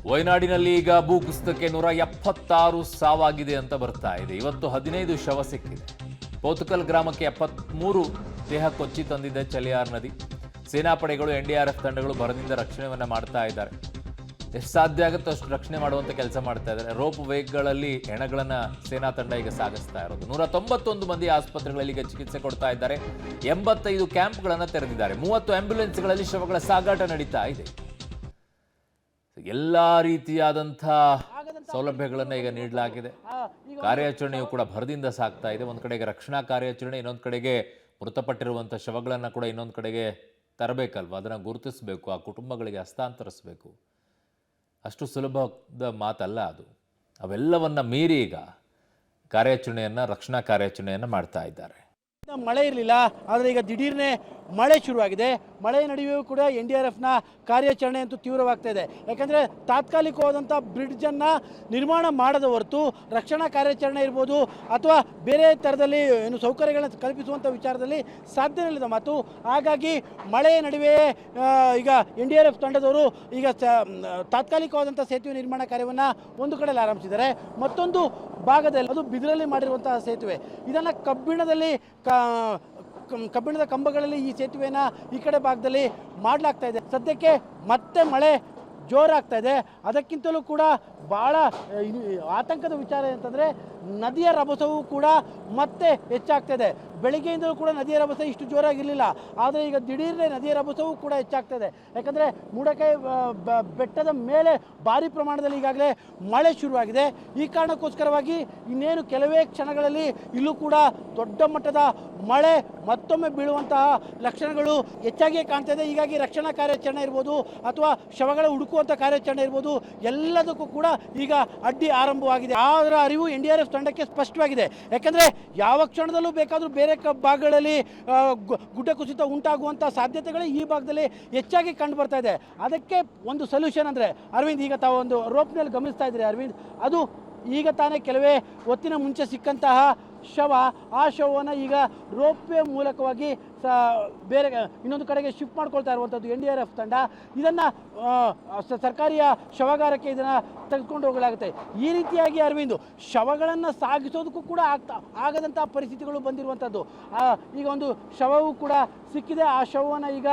ವಯನಾಡಿನಲ್ಲಿ ಈಗ ಭೂಕುಸಿತಕ್ಕೆ 176 ಸಾವಾಗಿದೆ ಅಂತ ಬರ್ತಾ ಇದೆ. ಇವತ್ತು 15 ಶವ ಸಿಕ್ಕಿದೆ. ಪೋತುಕಲ್ ಗ್ರಾಮಕ್ಕೆ 73 ದೇಹ ಕೊಚ್ಚಿ ತಂದಿದೆ ಚಲಿಯಾರ್ ನದಿ. ಸೇನಾಪಡೆಗಳು ಎನ್ಡಿಆರ್ಎಫ್ ತಂಡಗಳು ಬರದಿಂದ ರಕ್ಷಣೆಯನ್ನ ಮಾಡ್ತಾ ಇದ್ದಾರೆ. ಎಷ್ಟು ಸಾಧ್ಯ ಆಗುತ್ತೋ ಅಷ್ಟು ರಕ್ಷಣೆ ಮಾಡುವಂತ ಕೆಲಸ ಮಾಡ್ತಾ ಇದ್ದಾರೆ. ರೋಪ್ ವೇಗ್ಗಳಲ್ಲಿ ಹೆಣಗಳನ್ನ ಸೇನಾ ತಂಡ ಈಗ ಸಾಗಿಸ್ತಾ ಇರೋದು. 191 ಮಂದಿ ಆಸ್ಪತ್ರೆಗಳಲ್ಲಿ ಈಗ ಚಿಕಿತ್ಸೆ ಕೊಡ್ತಾ ಇದ್ದಾರೆ. 85 ಕ್ಯಾಂಪ್ಗಳನ್ನು ತೆರೆದಿದ್ದಾರೆ. 30 ಆಂಬ್ಯುಲೆನ್ಸ್ಗಳಲ್ಲಿ ಶವಗಳ ಸಾಗಾಟ ನಡೀತಾ ಇದೆ. ಎಲ್ಲಾ ರೀತಿಯಾದಂಥ ಸೌಲಭ್ಯಗಳನ್ನು ಈಗ ನೀಡಲಾಗಿದೆ. ಕಾರ್ಯಾಚರಣೆಯು ಕೂಡ ಭರದಿಂದ ಸಾಗ್ತಾ ಇದೆ. ಒಂದು ಕಡೆಗೆ ರಕ್ಷಣಾ ಕಾರ್ಯಾಚರಣೆ, ಇನ್ನೊಂದು ಕಡೆಗೆ ಮೃತಪಟ್ಟಿರುವಂಥ ಶವಗಳನ್ನು ಕೂಡ ಇನ್ನೊಂದು ಕಡೆಗೆ ತರಬೇಕಲ್ವ, ಅದನ್ನು ಗುರುತಿಸಬೇಕು, ಆ ಕುಟುಂಬಗಳಿಗೆ ಹಸ್ತಾಂತರಿಸಬೇಕು. ಅಷ್ಟು ಸುಲಭದ ಮಾತಲ್ಲ ಅದು. ಅವೆಲ್ಲವನ್ನ ಮೀರಿ ಈಗ ರಕ್ಷಣಾ ಕಾರ್ಯಾಚರಣೆಯನ್ನು ಮಾಡ್ತಾ ಇದ್ದಾರೆ. ಮಳೆ ಇರಲಿಲ್ಲ, ಆದರೆ ಈಗ ದಿಢೀರ್ನೆ ಮಳೆ ಶುರುವಾಗಿದೆ. ಮಳೆ ನಡುವೆಯೂ ಕೂಡ NDRFನ ಕಾರ್ಯಾಚರಣೆ ಅಂತೂ ತೀವ್ರವಾಗ್ತಾ ಇದೆ. ಯಾಕಂದರೆ ತಾತ್ಕಾಲಿಕವಾದಂಥ ಬ್ರಿಡ್ಜನ್ನು ನಿರ್ಮಾಣ ಮಾಡದ ಹೊರತು ರಕ್ಷಣಾ ಕಾರ್ಯಾಚರಣೆ ಇರ್ಬೋದು ಅಥವಾ ಬೇರೆ ಥರದಲ್ಲಿ ಏನು ಸೌಕರ್ಯಗಳನ್ನು ಕಲ್ಪಿಸುವಂಥ ವಿಚಾರದಲ್ಲಿ ಸಾಧ್ಯವಿಲ್ಲದ ಮಾತು. ಹಾಗಾಗಿ ಮಳೆಯ ನಡುವೆ ಈಗ NDRF ತಂಡದವರು ಈಗ ತಾತ್ಕಾಲಿಕವಾದಂಥ ಸೇತುವೆ ನಿರ್ಮಾಣ ಕಾರ್ಯವನ್ನು ಒಂದು ಕಡೆಯಲ್ಲಿ ಆರಂಭಿಸಿದ್ದಾರೆ. ಮತ್ತೊಂದು ಭಾಗದಲ್ಲಿ ಅದು ಬಿದಿರಲ್ಲಿ ಮಾಡಿರುವಂತಹ ಸೇತುವೆ, ಇದನ್ನು ಕಬ್ಬಿಣದ ಕಂಬಗಳಲ್ಲಿ ಈ ಸೇತುವೆಯನ್ನು ಈ ಕಡೆ ಭಾಗದಲ್ಲಿ ಮಾಡಲಾಗ್ತಾ ಇದೆ. ಸದ್ಯಕ್ಕೆ ಮತ್ತೆ ಮಳೆ ಜೋರಾಗ್ತಾ ಇದೆ. ಅದಕ್ಕಿಂತಲೂ ಕೂಡ ಭಾಳ ಆತಂಕದ ವಿಚಾರ ಅಂತಂದರೆ ನದಿಯ ರಭಸವೂ ಕೂಡ ಮತ್ತೆ ಹೆಚ್ಚಾಗ್ತಾ ಇದೆ. ಬೆಳಿಗ್ಗೆಯಿಂದಲೂ ಕೂಡ ನದಿಯ ರಭಸ ಇಷ್ಟು ಜೋರಾಗಿರಲಿಲ್ಲ, ಆದರೆ ಈಗ ದಿಢೀರ್ನೆ ನದಿಯ ರಭಸವೂ ಕೂಡ ಹೆಚ್ಚಾಗ್ತಾ ಇದೆ. ಯಾಕಂದರೆ ಮೂಡಕೈ ಬೆಟ್ಟದ ಮೇಲೆ ಭಾರಿ ಪ್ರಮಾಣದಲ್ಲಿ ಈಗಾಗಲೇ ಮಳೆ ಶುರುವಾಗಿದೆ. ಈ ಕಾರಣಕ್ಕೋಸ್ಕರವಾಗಿ ಇನ್ನೇನು ಕೆಲವೇ ಕ್ಷಣಗಳಲ್ಲಿ ಇಲ್ಲೂ ಕೂಡ ದೊಡ್ಡ ಮಟ್ಟದ ಮಳೆ ಮತ್ತೊಮ್ಮೆ ಬೀಳುವಂತಹ ಲಕ್ಷಣಗಳು ಹೆಚ್ಚಾಗಿಯೇ ಕಾಣ್ತಾ ಇದೆ. ಹೀಗಾಗಿ ರಕ್ಷಣಾ ಕಾರ್ಯಾಚರಣೆ ಇರ್ಬೋದು ಅಥವಾ ಶವಗಳ ಹುಡುಕುವಂಥ ಕಾರ್ಯಾಚರಣೆ ಇರ್ಬೋದು, ಎಲ್ಲದಕ್ಕೂ ಕೂಡ ಈಗ ಅಡ್ಡಿ ಆರಂಭವಾಗಿದೆ. ಅದರ ಅರಿವು NDRF ತಂಡಕ್ಕೆ ಸ್ಪಷ್ಟವಾಗಿದೆ. ಯಾಕಂದರೆ ಯಾವ ಕ್ಷಣದಲ್ಲೂ ಬೇಕಾದರೂ ಬೇರೆ ಭಾಗಗಳಲ್ಲಿ ಗುಡ್ಡ ಕುಸಿತ ಉಂಟಾಗುವಂಥ ಸಾಧ್ಯತೆಗಳೇ ಈ ಭಾಗದಲ್ಲಿ ಹೆಚ್ಚಾಗಿ ಕಂಡು ಬರ್ತಾ ಇದೆ. ಅದಕ್ಕೆ ಒಂದು ಸೊಲ್ಯೂಷನ್ ಅಂದರೆ ಅರವಿಂದ್, ಈಗ ತಾವು ಒಂದು ರೋಪ್ನಲ್ಲಿ ಗಮನಿಸ್ತಾ ಇದ್ದೀರಿ ಅರವಿಂದ್, ಅದು ಈಗ ತಾನೇ ಕೆಲವೇ ಹೊತ್ತಿನ ಮುಂಚೆ ಸಿಕ್ಕಂತಹ ಶವ, ಆ ಶವವನ್ನು ಈಗ ರೋಪ್ವೇ ಮೂಲಕವಾಗಿ ಬೇರೆ ಇನ್ನೊಂದು ಕಡೆಗೆ ಶಿಫ್ಟ್ ಮಾಡ್ಕೊಳ್ತಾ ಇರುವಂಥದ್ದು NDRF ತಂಡ. ಇದನ್ನು ಸರ್ಕಾರಿಯ ಶವಾಗಾರಕ್ಕೆ ಇದನ್ನು ತೆಗೆದುಕೊಂಡು ಹೋಗಲಾಗುತ್ತೆ. ಈ ರೀತಿಯಾಗಿ ಅರವಿಂದ್, ಶವಗಳನ್ನು ಸಾಗಿಸೋದಕ್ಕೂ ಕೂಡ ಆಗದಂಥ ಪರಿಸ್ಥಿತಿಗಳು ಬಂದಿರುವಂಥದ್ದು. ಈಗ ಒಂದು ಶವವೂ ಕೂಡ ಸಿಕ್ಕಿದೆ. ಆ ಶವವನ್ನು ಈಗ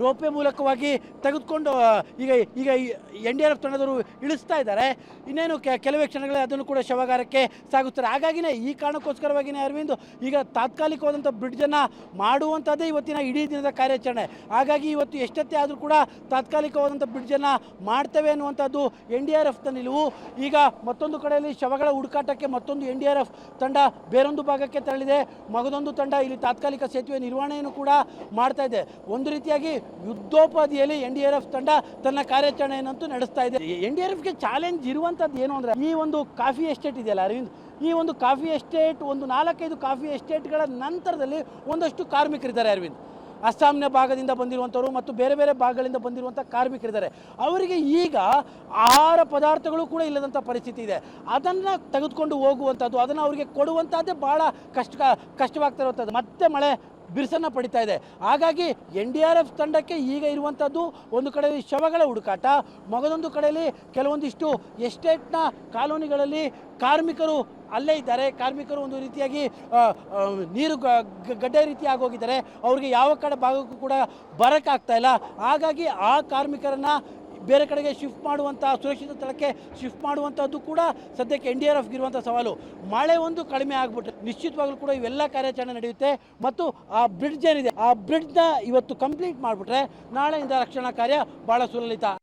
ರೋಪೆ ಮೂಲಕವಾಗಿ ತೆಗೆದುಕೊಂಡು ಈಗ NDRF ತಂಡದವರು ಇಳಿಸ್ತಾ ಇದ್ದಾರೆ. ಇನ್ನೇನು ಕೆಲವೇ ಕ್ಷಣಗಳೇ ಅದನ್ನು ಕೂಡ ಶವಾಗಾರಕ್ಕೆ ಸಾಗುತ್ತಾರೆ. ಹಾಗಾಗಿನೇ ಈ ಕಾರಣಕ್ಕೋಸ್ಕರವಾಗಿಯೇ ಅರವಿಂದ್, ಈಗ ತಾತ್ಕಾಲಿಕವಾದಂಥ ಬ್ರಿಡ್ಜನ್ನು ಮಾಡುವಂಥದ್ದೇ ಇವತ್ತಿನ ಇಡೀ ದಿನದ ಕಾರ್ಯಾಚರಣೆ. ಹಾಗಾಗಿ ಇವತ್ತು ಎಷ್ಟೊತ್ತೇ ಆದರೂ ಕೂಡ ತಾತ್ಕಾಲಿಕವಾದಂಥ ಬ್ರಿಡ್ಜನ್ನು ಮಾಡ್ತೇವೆ ಅನ್ನುವಂಥದ್ದು NDRFನ ನಿಲುವು. ಈಗ ಮತ್ತೊಂದು ಕಡೆಯಲ್ಲಿ ಶವಗಳ ಹುಡುಕಾಟಕ್ಕೆ ಮತ್ತೊಂದು NDRF ತಂಡ ಬೇರೊಂದು ಭಾಗಕ್ಕೆ ತೆರಳಿದೆ. ಮಗದೊಂದು ತಂಡ ಇಲ್ಲಿ ತಾತ್ಕಾಲಿಕ ಸೇತುವೆ ನಿರ್ವಹಣೆಯನ್ನು ಕೂಡ ಮಾಡ್ತಾ ಇದೆ. ಒಂದು ರೀತಿಯಾಗಿ ಯುದ್ಧೋಪಾದಿಯಲ್ಲಿ NDRF ತಂಡ ತನ್ನ ಕಾರ್ಯಾಚರಣೆಯನ್ನಂತೂ ನಡೆಸ್ತಾ ಇದೆ. NDRFಗೆ ಚಾಲೆಂಜ್ ಇರುವಂಥದ್ದು ಏನು ಅಂದರೆ, ಈ ಒಂದು ಕಾಫಿ ಎಸ್ಟೇಟ್ ಇದೆಯಲ್ಲ ಅರವಿಂದ್, ಈ ಒಂದು ಕಾಫಿ ಎಸ್ಟೇಟ್, ಒಂದು 4-5 ಕಾಫಿ ಎಸ್ಟೇಟ್ಗಳ ನಂತರದಲ್ಲಿ ಒಂದಷ್ಟು ಕಾರ್ಮಿಕರಿದ್ದಾರೆ ಅರವಿಂದ್. ಅಸ್ಸಾಂನ ಭಾಗದಿಂದ ಬಂದಿರುವಂಥವರು ಮತ್ತು ಬೇರೆ ಬೇರೆ ಭಾಗಗಳಿಂದ ಬಂದಿರುವಂಥ ಕಾರ್ಮಿಕರಿದ್ದಾರೆ. ಅವರಿಗೆ ಈಗ ಆಹಾರ ಪದಾರ್ಥಗಳು ಕೂಡ ಇಲ್ಲದಂಥ ಪರಿಸ್ಥಿತಿ ಇದೆ. ಅದನ್ನು ತೆಗೆದುಕೊಂಡು ಹೋಗುವಂಥದ್ದು, ಅದನ್ನು ಅವರಿಗೆ ಕೊಡುವಂಥದ್ದೇ ಭಾಳ ಕಷ್ಟವಾಗ್ತಾ ಇರುವಂಥದ್ದು. ಮತ್ತೆ ಮಳೆ ಬಿರುಸನ್ನು ಪಡಿತಾ ಇದೆ. ಹಾಗಾಗಿ NDRF ತಂಡಕ್ಕೆ ಈಗ ಇರುವಂಥದ್ದು ಒಂದು ಕಡೆಯಲ್ಲಿ ಶವಗಳ ಹುಡುಕಾಟ, ಮಗದೊಂದು ಕಡೆಯಲ್ಲಿ ಕೆಲವೊಂದಿಷ್ಟು ಎಸ್ಟೇಟ್ನ ಕಾಲೋನಿಗಳಲ್ಲಿ ಕಾರ್ಮಿಕರು ಅಲ್ಲೇ ಇದ್ದಾರೆ. ಕಾರ್ಮಿಕರು ಒಂದು ರೀತಿಯಾಗಿ ನೀರು ಗಡ್ಡೆ ರೀತಿ ಆಗೋಗಿದ್ದಾರೆ. ಅವ್ರಿಗೆ ಯಾವ ಕಡೆ ಭಾಗಕ್ಕೂ ಕೂಡ ಬರೋಕ್ಕಾಗ್ತಾ ಇಲ್ಲ. ಹಾಗಾಗಿ ಆ ಕಾರ್ಮಿಕರನ್ನು ಬೇರೆ ಕಡೆಗೆ ಶಿಫ್ಟ್ ಮಾಡುವಂಥ, ಸುರಕ್ಷಿತ ಸ್ಥಳಕ್ಕೆ ಶಿಫ್ಟ್ ಮಾಡುವಂಥದ್ದು ಕೂಡ ಸದ್ಯಕ್ಕೆ NDRFಗೆ ಇರುವಂಥ ಸವಾಲು. ಮಳೆ ಒಂದು ಕಡಿಮೆ ಆಗಿಬಿಟ್ರೆ ನಿಶ್ಚಿತವಾಗ್ಲೂ ಕೂಡ ಇವೆಲ್ಲ ಕಾರ್ಯಾಚರಣೆ ನಡೆಯುತ್ತೆ. ಮತ್ತು ಆ ಬ್ರಿಡ್ಜ್ ಏನಿದೆ, ಆ ಬ್ರಿಡ್ಜ್ನ ಇವತ್ತು ಕಂಪ್ಲೀಟ್ ಮಾಡಿಬಿಟ್ರೆ ನಾಳೆಯಿಂದ ರಕ್ಷಣಾ ಕಾರ್ಯ ಭಾಳ ಸುಲಲಿತ.